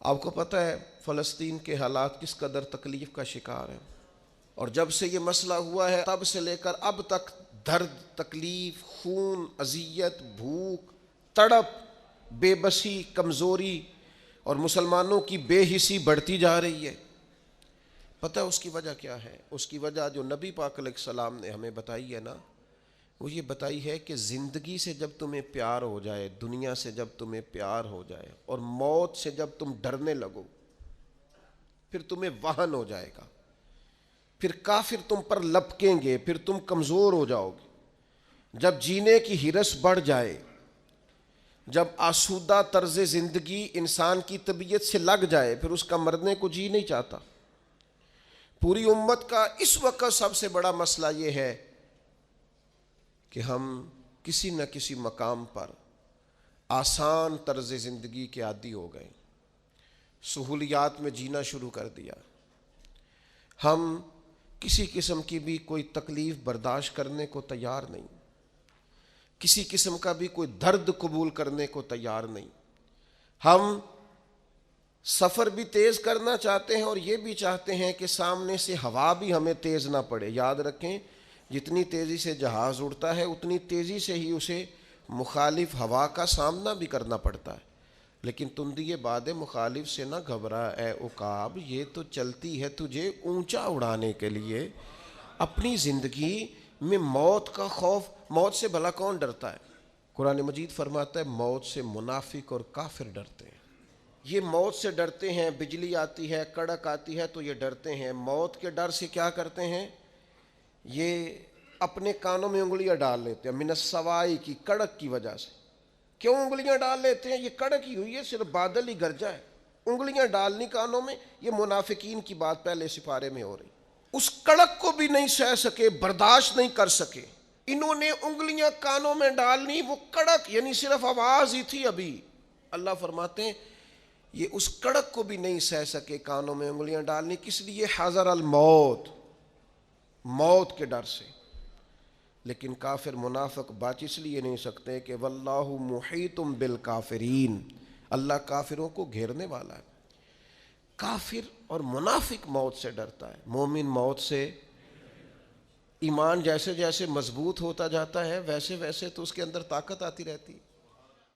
آپ کو پتہ ہے فلسطین کے حالات کس قدر تکلیف کا شکار ہیں، اور جب سے یہ مسئلہ ہوا ہے تب سے لے کر اب تک درد، تکلیف، خون، اذیت، بھوک، تڑپ، بے بسی، کمزوری اور مسلمانوں کی بے حسی بڑھتی جا رہی ہے۔ پتہ ہے اس کی وجہ کیا ہے؟ اس کی وجہ جو نبی پاک علیہ السلام نے ہمیں بتائی ہے نا، وہ یہ بتائی ہے کہ زندگی سے جب تمہیں پیار ہو جائے، دنیا سے جب تمہیں پیار ہو جائے اور موت سے جب تم ڈرنے لگو، پھر تمہیں وہن ہو جائے گا، پھر کافر تم پر لپکیں گے، پھر تم کمزور ہو جاؤ گے۔ جب جینے کی ہرس بڑھ جائے، جب آسودہ طرز زندگی انسان کی طبیعت سے لگ جائے، پھر اس کا مرنے کو جی نہیں چاہتا۔ پوری امت کا اس وقت سب سے بڑا مسئلہ یہ ہے کہ ہم کسی نہ کسی مقام پر آسان طرز زندگی کے عادی ہو گئے، سہولیات میں جینا شروع کر دیا۔ ہم کسی قسم کی بھی کوئی تکلیف برداشت کرنے کو تیار نہیں، کسی قسم کا بھی کوئی درد قبول کرنے کو تیار نہیں۔ ہم سفر بھی تیز کرنا چاہتے ہیں اور یہ بھی چاہتے ہیں کہ سامنے سے ہوا بھی ہمیں تیز نہ پڑے۔ یاد رکھیں، جتنی تیزی سے جہاز اڑتا ہے اتنی تیزی سے ہی اسے مخالف ہوا کا سامنا بھی کرنا پڑتا ہے۔ لیکن تندی باد مخالف سے نہ گھبرا اے عقاب، یہ تو چلتی ہے تجھے اونچا اڑانے کے لیے۔ اپنی زندگی میں موت کا خوف، موت سے بھلا کون ڈرتا ہے؟ قرآن مجید فرماتا ہے موت سے منافق اور کافر ڈرتے ہیں۔ یہ موت سے ڈرتے ہیں، بجلی آتی ہے، کڑک آتی ہے تو یہ ڈرتے ہیں۔ موت کے ڈر سے کیا کرتے ہیں؟ یہ اپنے کانوں میں انگلیاں ڈال لیتے ہیں، من السوائی کی کڑک کی وجہ سے۔ کیوں انگلیاں ڈال لیتے ہیں؟ یہ کڑک ہی ہوئی ہے، صرف بادل ہی گرجا ہے، انگلیاں ڈالنی کانوں میں۔ یہ منافقین کی بات پہلے سپارے میں ہو رہی۔ اس کڑک کو بھی نہیں سہ سکے، برداشت نہیں کر سکے، انہوں نے انگلیاں کانوں میں ڈالنی، وہ کڑک یعنی صرف آواز ہی تھی ابھی۔ اللہ فرماتے ہیں یہ اس کڑک کو بھی نہیں سہ سکے کانوں میں انگلیاں ڈالنی، کس لیے؟ حذر الموت، موت کے ڈر سے۔ لیکن کافر منافق بچ اس لیے نہیں سکتے کہ واللہ محیط بالکافرین، اللہ کافروں کو گھیرنے والا ہے۔ کافر اور منافق موت سے ڈرتا ہے، مومن موت سے۔ ایمان جیسے جیسے مضبوط ہوتا جاتا ہے ویسے ویسے تو اس کے اندر طاقت آتی رہتی ہے۔